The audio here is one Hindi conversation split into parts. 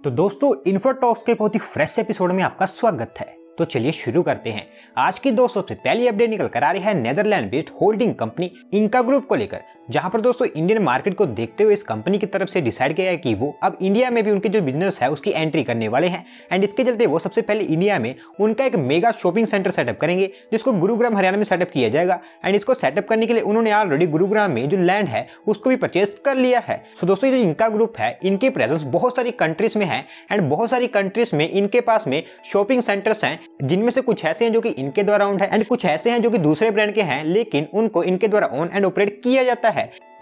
तो दोस्तों इन्फोटॉक्स के बहुत ही फ्रेश एपिसोड में आपका स्वागत है। तो चलिए शुरू करते हैं। आज की दोस्तों सबसे पहली अपडेट निकल कर आ रही है Netherland based holding company Inca group को लेकर, जहां पर दोस्तों इंडियन मार्केट को देखते हुए इस कंपनी की तरफ से डिसाइड किया है कि वो अब इंडिया में भी उनके जो बिजनेस है उसकी एंट्री करने वाले हैं। एंड इसके चलते वो सबसे पहले इंडिया में उनका एक मेगा शॉपिंग सेंटर सेटअप करेंगे, जिसको गुरुग्राम हरियाणा में सेटअप किया जाएगा। एंड इसको सेटअप करने के लिए उन्होंने ऑलरेडी गुरुग्राम में जो लैंड है उसको भी परचेज कर लिया है। सो दोस्तों जो इंका ग्रुप है इनकी प्रेजेंस बहुत सारी कंट्रीज में है एंड बहुत सारी कंट्रीज में इनके पास में शॉपिंग सेंटर्स हैं, जिनमें से कुछ ऐसे हैं जो कि इनके द्वारा ओन्ड है एंड कुछ ऐसे हैं जो कि दूसरे ब्रांड के हैं, लेकिन उनको इनके द्वारा ओन एंड ऑपरेट किया जाता है।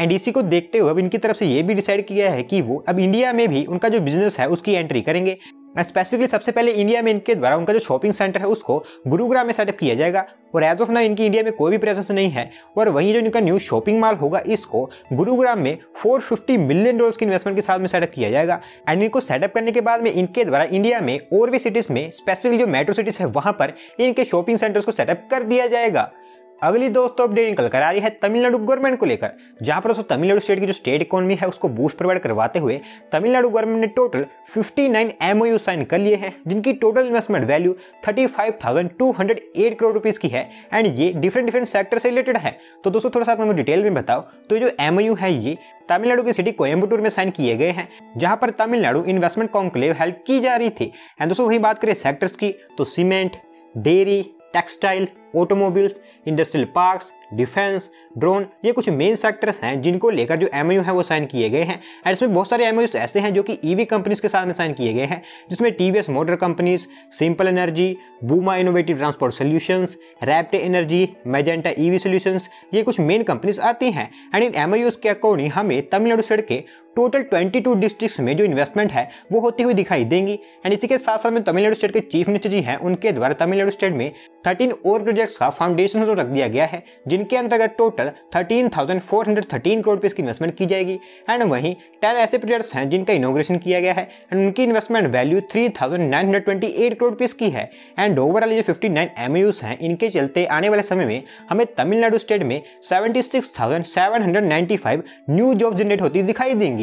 एंड इसी को देखते हुए अब इनकी तरफ से ये भी डिसाइड किया है कि वो अब इंडिया में भी उनका जो बिजनेस है उसकी एंट्री करेंगे। स्पेसिफिकली सबसे पहले इंडिया में इनके द्वारा उनका जो शॉपिंग सेंटर है उसको गुरुग्राम में सेटअप किया जाएगा और एज ऑफ नाउ इनकी इंडिया में कोई भी प्रेजेंस नहीं है। और वहीं जो इनका न्यू शॉपिंग मॉल होगा इसको गुरुग्राम में $450 मिलियन की इन्वेस्टमेंट के साथ में सेटअप किया जाएगा। एंड इनको सेटअप करने के बाद में इनके द्वारा इंडिया में और भी सिटीज में स्पेसिफिकली जो मेट्रो सिटीज है वहां पर इनके शॉपिंग सेंटर्स को सेटअप कर दिया जाएगा। अगली दोस्तों अपडेट निकल कर आ रही है तमिलनाडु गवर्नमेंट को लेकर, जहां पर दोस्तों तमिलनाडु स्टेट की जो स्टेट इकोनॉमी है उसको बूस्ट प्रोवाइड करवाते हुए तमिलनाडु गवर्नमेंट ने टोटल 59 MOU साइन कर लिए हैं, जिनकी total investment value 35,208 crore rupees की है। एंड ये डिफरेंट सेक्टर से रिलेटेड है। तो दोस्तों थोड़ा सा आपको डिटेल में बताओ तो जो MOU है ये तमिलनाडु की सिटी कोयम्बटूर में साइन किए गए हैं, जहां पर तमिलनाडु इन्वेस्टमेंट कॉन्क्लेव हेल्प की जा रही थी। एंड दोस्तों वही बात करें सेक्टर्स की तो cement, dairy, textile, automobiles, industrial parks, defence, drone, ये कुछ मेन सेक्टर्स हैं जिनको लेकर जो MOU है वो साइन किए गए हैं। एंड इसमें बहुत सारे MOUs ऐसे हैं जो कि EV कंपनीज के साथ में साइन किए गए हैं, जिसमें TVS motor companies, simple energy, Booma innovative transport solutions, Raptee energy, Magenta EV solutions, ये कुछ मेन कंपनीज आती हैं। एंड इन MOUs के अकॉर्डिंग हमें तमिलनाडु स्टेट के टोटल 22 डिस्ट्रिक्ट्स में जो इन्वेस्टमेंट है वो होती हुई दिखाई देंगी। एंड इसी के साथ साथ में तमिलनाडु स्टेट के चीफ मिनिस्टर जी हैं, उनके द्वारा तमिलनाडु स्टेट में 13 और प्रोजेक्ट्स का फाउंडेशन रख दिया गया है, जिनके अंतर्गत टोटल 13,413 करोड़ रुपए की इन्वेस्टमेंट की जाएगी। एंड वहीं 10 ऐसे प्रोजेक्ट्स हैं जिनका इनॉग्रेशन किया गया है एंड उनकी इन्वेस्टमेंट वैल्यू 3,928 करोड़ रुपीस की है। एंड ओवरऑल ये 59 MOUs हैं, इनके चलते आने वाले समय में हमें तमिलनाडु स्टेट में 76,795 न्यू जॉब जनरेट होती दिखाई देंगी।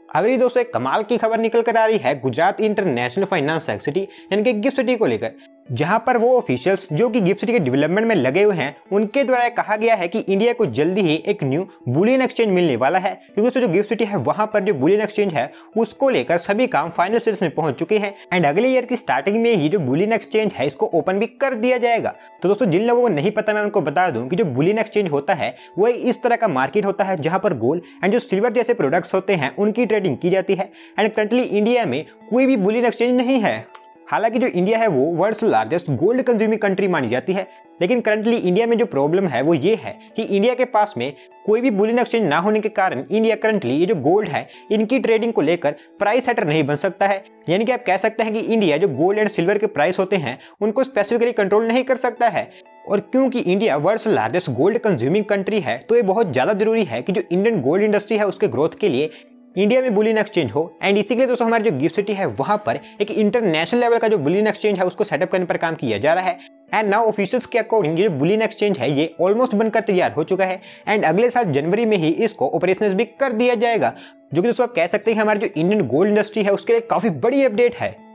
अगली दोस्तों एक कमाल की खबर निकल कर आ रही है गुजरात इंटरनेशनल फाइनेंस सिटी यानी कि गिफ्ट सिटी को लेकर, जहां पर वो ऑफिशियल्स जो कि गिफ्ट सिटी के डेवलपमेंट में लगे हुए हैं उनके द्वारा कहा गया है कि इंडिया को जल्दी ही एक न्यू बुलियन एक्सचेंज मिलने वाला है, क्योंकि जो गिफ्ट सिटी है वहां पर जो बुलियन एक्सचेंज है उसको लेकर सभी काम फाइनल स्टेज में पहुंच चुके हैं। एंड अगले ईयर की स्टार्टिंग में ही जो बुलियन एक्सचेंज है इसको ओपन भी कर दिया जाएगा। तो दोस्तों जिन लोगों को नहीं पता मैं उनको बता दूं कि जो बुलियन एक्सचेंज होता है वो इस तरह का मार्केट होता है जहां पर गोल्ड एंड जो सिल्वर जैसे प्रोडक्ट्स होते हैं उनकी ट्रेडिंग की जाती है। एंड करंटली इंडिया में कोई भी बुलियन एक्सचेंज नहीं है। हालांकि जो इंडिया है वो world's largest gold consuming country मानी जाती है, लेकिन करंटली इंडिया में जो प्रॉब्लम है वो ये है कि इंडिया के पास में कोई भी बुलियन एक्सचेंज ना होने के कारण इंडिया करंटली ये जो गोल्ड है इनकी ट्रेडिंग को लेकर प्राइस सेटर नहीं बन सकता है। यानी कि आप कह सकते हैं कि इंडिया जो गोल्ड एंड सिल्वर के प्राइस होते हैं उनको स्पेसिफिकली कंट्रोल नहीं कर सकता है। और क्योंकि India world's largest gold consuming country है तो ये बहुत ज्यादा जरूरी है कि जो इंडियन गोल्ड इंडस्ट्री है उसके ग्रोथ के लिए इंडिया में बुलियन एक्सचेंज हो। एंड इसी के लिए दोस्तों हमारी जो गिफ्ट सिटी है वहां पर एक इंटरनेशनल लेवल का जो बुलियन एक्सचेंज है उसको सेटअप करने पर काम किया जा रहा है। एंड नाउ ऑफिशियल्स के अकॉर्डिंग ये जो बुलियन एक्सचेंज है ये ऑलमोस्ट बनकर तैयार हो चुका है एंड अगले साल जनवरी में ही इसको ऑपरेशनल भी कर दिया जाएगा, जो कि दोस्तों आप कह सकते हैं कि हमारी जो इंडियन गोल्ड इंडस्ट्री है उसके लिए काफी बड़ी अपडेट है।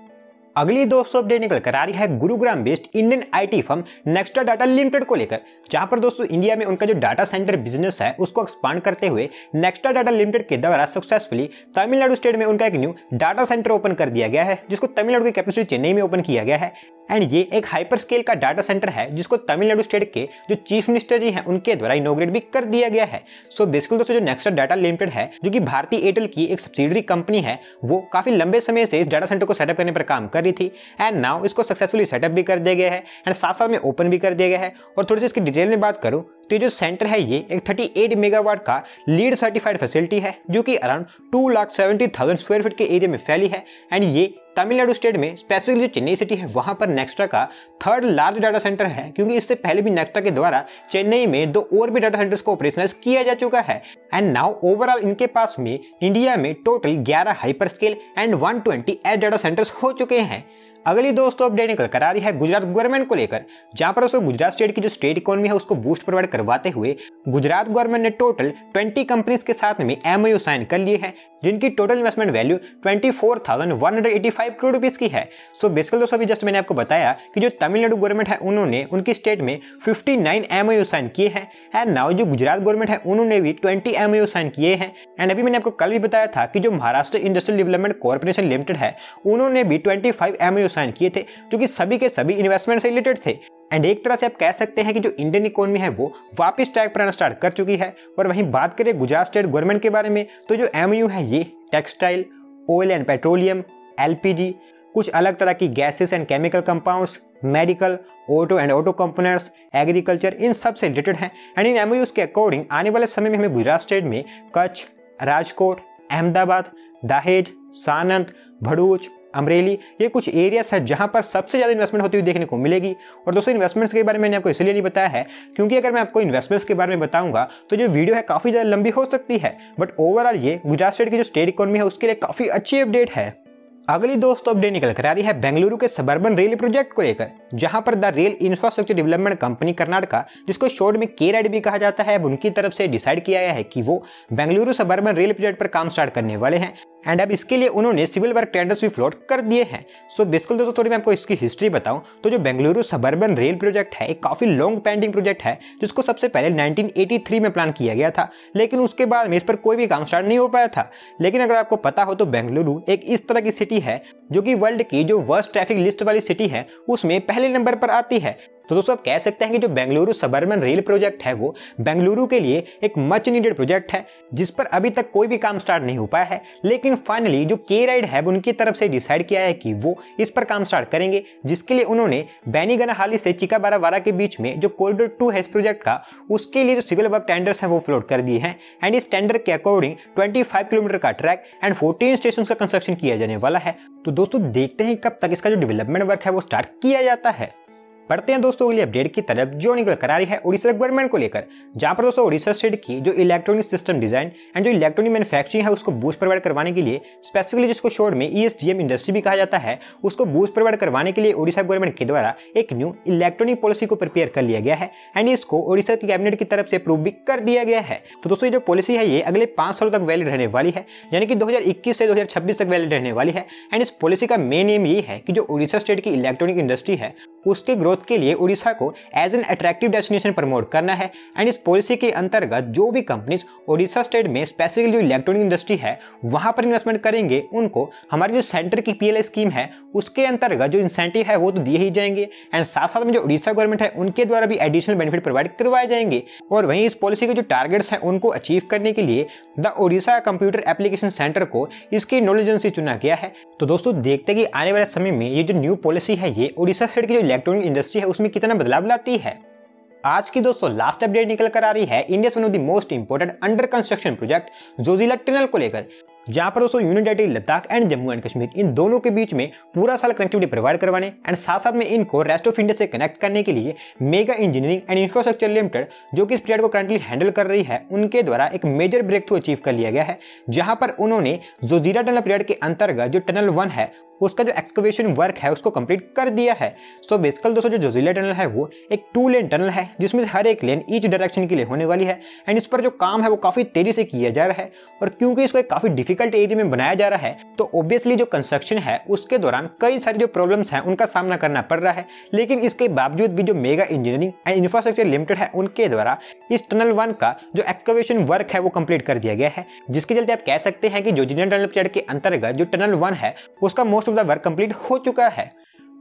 अगली दोस्तों अपडेट निकल कर आ रही है Gurugram based Indian IT firm Nxtra data limited को लेकर, जहां पर दोस्तों इंडिया में उनका जो डाटा सेंटर बिजनेस है उसको एक्सपांड करते हुए नेक्स्टा डाटा लिमिटेड के द्वारा सक्सेसफुली तमिलनाडु स्टेट में उनका एक न्यू डाटा सेंटर ओपन कर दिया गया है, जिसको तमिलनाडु की कैपिटल चेन्नई में ओपन किया गया है। एंड ये एक हाइपर स्केल का डाटा सेंटर है जिसको तमिलनाडु स्टेट के जो चीफ मिनिस्टर जी हैं उनके द्वारा इनॉग्रेट भी कर दिया गया है। सो बेसिकली दोस्तों जो नेक्स्टा डाटा लिमिटेड है जो कि भारतीय एयरटेल की एक सब्सिडरी कंपनी है वो काफी लंबे समय से इस डाटा सेंटर को सेटअप करने पर काम कर रही थी एंड नाउ इसको सक्सेसफुली सेटअप भी कर दिया गया है एंड साथ साथ में ओपन भी कर दिया गया है। और थोड़ी सी इसकी डिटेल में बात करूं तो ये जो सेंटर है ये एक 38 मेगावाट का लीड सर्टिफाइड फैसिलिटी है जो कि अराउंड 2,70,000 स्क्वायर फीट के एरिया में फैली है। एंड ये तमिलनाडु स्टेट में स्पेसिफिकली जो चेन्नई सिटी है वहां पर नेक्स्टा का थर्ड लार्ज डाटा सेंटर है, क्योंकि इससे पहले भी नेक्स्टा के द्वारा चेन्नई में 2 और भी डाटा सेंटर्स को ऑपरेशनलाइज किया जा चुका है। एंड नाउ ओवरऑल इनके पास में इंडिया में total 11 hyper scale and 120 edge data centers हो चुके हैं। अगली दोस्तों अपडेट निकल कर आ रही है गुजरात गवर्नमेंट को लेकर, जहां पर उसको गुजरात स्टेट की जो स्टेट इकोनॉमी है उसको बूस्ट प्रोवाइड करवाते हुए गुजरात गवर्नमेंट ने टोटल 20 कंपनीज के साथ में MOU साइन कर लिए हैं, जिनकी total investment value 24,185 crore rupees की है। सो बेसिकली दोस्तों अभी जस्ट मैंने आपको बताया कि जो तमिलनाडु गवर्नमेंट है उन्होंने उनकी स्टेट में 59 MOU साइन किए हैं, एंड नाउ जो गुजरात गवर्नमेंट है उन्होंने भी 20 MOU साइन किए हैं। एंड अभी मैंने आपको कल भी बताया था कि जो Maharashtra industrial development corporation limited है उन्होंने भी 25 MOU साइन किए थे, जो कि सभी के सभी इन्वेस्टमेंट से रिलेटेड थे। एंड एक तरह से आप कह सकते हैं कि जो इंडियन इकोनॉमी है वो वापस ट्रैक पर आना स्टार्ट कर चुकी है। और वहीं बात करें गुजरात स्टेट गवर्नमेंट के बारे में, तो जो MOU है ये textile, oil and petroleum, LPG, कुछ अलग तरह की gases and chemical compounds, medical, auto and auto components, agriculture, इन सब से रिलेटेड हैं। एंड इन MOUs के अकॉर्डिंग आने वाले समय में हमें गुजरात स्टेट में कच्छ, राजकोट, अहमदाबाद, दहेज, सानंद, भरूच, अमरेली, ये कुछ एरियाज है जहां पर सबसे ज्यादा इन्वेस्टमेंट होती हुई देखने को मिलेगी। और दोस्तों इन्वेस्टमेंट्स के बारे में मैंने आपको इसलिए नहीं बताया है क्योंकि अगर मैं आपको इन्वेस्टमेंट्स के बारे में बताऊंगा तो जो वीडियो है काफी ज्यादा लंबी हो सकती है, बट ओवरऑल ये गुजरात स्टेट की जो स्टेट इकोनॉमी है उसके लिए काफी अच्छी अपडेट है। अगली दोस्तों अपडेट निकल कर आ रही है बेंगलुरु के सबर्बन रेल प्रोजेक्ट को लेकर, जहां पर the rail infrastructure development company Karnataka, जिसको शॉर्ट में KRED भी कहा जाता है, उनकी तरफ से डिसाइड किया गया है कि वो बेंगलुरु सबर्बन रेल प्रोजेक्ट पर काम स्टार्ट करने वाले हैं। एंड अब इसके लिए उन्होंने सिविल वर्क टेंडर्स भी फ्लोट कर दिए हैं। सो बेसिकली दोस्तों थोड़ी मैं आपको इसकी हिस्ट्री बताऊं तो जो बेंगलुरु सबर्बन रेल प्रोजेक्ट है एक काफी लॉन्ग पेंडिंग प्रोजेक्ट है, जिसको सबसे पहले 1983 में प्लान किया गया था, लेकिन उसके बाद में इस पर कोई भी काम स्टार्ट नहीं हो पाया था। लेकिन अगर आपको पता हो तो बेंगलुरु एक इस तरह की सिटी है जो कि वर्ल्ड की जो वर्स्ट ट्रैफिक लिस्ट वाली सिटी है उसमें पहले नंबर पर आती है। तो दोस्तों आप कह सकते हैं कि जो बेंगलुरु सबर्बन रेल प्रोजेक्ट है वो बेंगलुरु के लिए एक मच नीडेड प्रोजेक्ट है, जिस पर अभी तक कोई भी काम स्टार्ट नहीं हो पाया है। लेकिन फाइनली जो KRED है उनकी तरफ से डिसाइड किया है कि वो इस पर काम स्टार्ट करेंगे, जिसके लिए उन्होंने बेनीगनहाली से चिकाबारावारा के बीच में जो कॉरिडोर 2 है इस प्रोजेक्ट का, उसके लिए जो सिविल वर्क टेंडर्स हैं वो फ्लोट कर दिए हैं। एंड इस टेंडर के अकॉर्डिंग 25 किलोमीटर का ट्रैक एंड 14 स्टेशन का कंस्ट्रक्शन किया जाने वाला है। तो दोस्तों देखते हैं कब तक इसका जो डेवलपमेंट वर्क है वो स्टार्ट किया जाता है। बढ़ते हैं दोस्तों अगली अपडेट की तरफ, जो निकल कर आ रही है उड़ीसा गवर्नमेंट को लेकर, जहां पर दोस्तों उड़ीसा स्टेट की जो इलेक्ट्रॉनिक सिस्टम डिजाइन एंड जो इलेक्ट्रॉनिक मैन्युफैक्चरिंग है उसको बूस्ट प्रोवाइड करवाने के लिए, स्पेसिफिकली जिसको शॉर्ट में ESGM इंडस्ट्री भी कहा जाता है, उसको बूस्ट प्रोवाइड करवाने के लिए उड़ीसा गवर्नमेंट के द्वारा एक न्यू इलेक्ट्रॉनिक पॉलिसी को प्रिपेयर कर लिया गया है। एंड इसको उड़ीसा की कैबिनेट की तरफ से अप्रूव भी कर दिया गया है। तो दोस्तों ये जो पॉलिसी है ये अगले 5 सालों तक वैलिड रहने वाली है, यानी कि 2021 से 2026 तक वैलिड रहने वाली है। एंड इस पॉलिसी का मेन एम ये है कि जो उड़ीसा स्टेट की इलेक्ट्रॉनिक इंडस्ट्री है उसके ग्रोथ के लिए उड़ीसा को as an attractive destination promote करना है। एंड इस पॉलिसी के अंतर्गत जो भी कंपनीज उड़ीसा स्टेट में स्पेसिफिकली जो इलेक्ट्रॉनिक इंडस्ट्री है वहां पर इन्वेस्टमेंट करेंगे, उनको हमारी जो सेंटर की PLI स्कीम है उसके अंतर्गत जो इंसेंटिव है वो तो दिए ही जाएंगे। एंड साथ साथ में जो उड़ीसा गवर्नमेंट है उनके द्वारा भी एडिशनल बेनिफिट प्रोवाइड करवाए जाएंगे। और वहीं इस पॉलिसी के जो टारगेट्स हैं उनको अचीव करने के लिए the Orissa computer application centre को इसकी नॉलेज एजेंसी चुना गया है। तो दोस्तों देखते हैं कि आने वाले समय में ये जो न्यू पॉलिसी है ये उड़ीसा स्टेट की जो इलेक्ट्रॉनिक इंडस्ट्री है उसमें कितना बदलाव लाती है। आज की दोस्तों लास्ट अपडेट निकल कर आ रही है India one of the most important under construction project Zojila tunnel को लेकर, जहां पर दोस्तों union territory Ladakh and Jammu and Kashmir इन दोनों के बीच में पूरा साल कनेक्टिविटी प्रोवाइड करवाने एंड साथ साथ में इनको रेस्ट ऑफ इंडिया से कनेक्ट करने के लिए mega engineering and infrastructure limited, जो कि इस प्रोजेक्ट को करंटली हैंडल कर रही है, उनके द्वारा एक मेजर ब्रेक थ्रू अचीव कर लिया गया है। जहां पर उन्होंने जोजिला टनल प्रोजेक्ट के अंतर्गत जो टनल 1 है उसका जो एक्सकवेशन वर्क है उसको कंप्लीट कर दिया है। सो बेसिकली दोस्तों जो जोजिला टनल है वो एक 2 लेन टनल है, जिसमें हर एक लेन ईच डायरेक्शन के लिए होने वाली है। एंड इस पर जो काम है वो काफी तेजी से किया जा रहा है, और क्योंकि इसको एक काफी डिफिकल्ट एरिया में बनाया जा रहा है तो ऑब्वियसली जो कंस्ट्रक्शन है उसके दौरान कई सारी जो प्रॉब्लम्स हैं उनका सामना करना पड़ रहा है। लेकिन इसके बावजूद भी जो mega engineering and infrastructure limited है उनके द्वारा इस टनल 1 का जो एक्सकवेशन वर्क है वो कंप्लीट कर दिया गया है, जिसके चलते आप कह सकते हैं कि जोजिला टनल प्रोजेक्ट के अंतर्गत जो टनल 1 है उसका most of the work complete हो चुका है।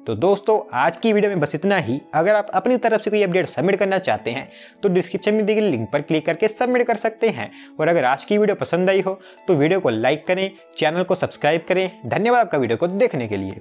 तो दोस्तों आज की वीडियो में बस इतना ही। अगर आप अपनी तरफ से कोई अपडेट सबमिट करना चाहते हैं तो डिस्क्रिप्शन में दी गई लिंक पर क्लिक करके सबमिट कर सकते हैं। और अगर आज की वीडियो पसंद आई हो तो वीडियो को लाइक करें, चैनल को सब्सक्राइब करें। धन्यवाद आपका वीडियो को देखने के लिए।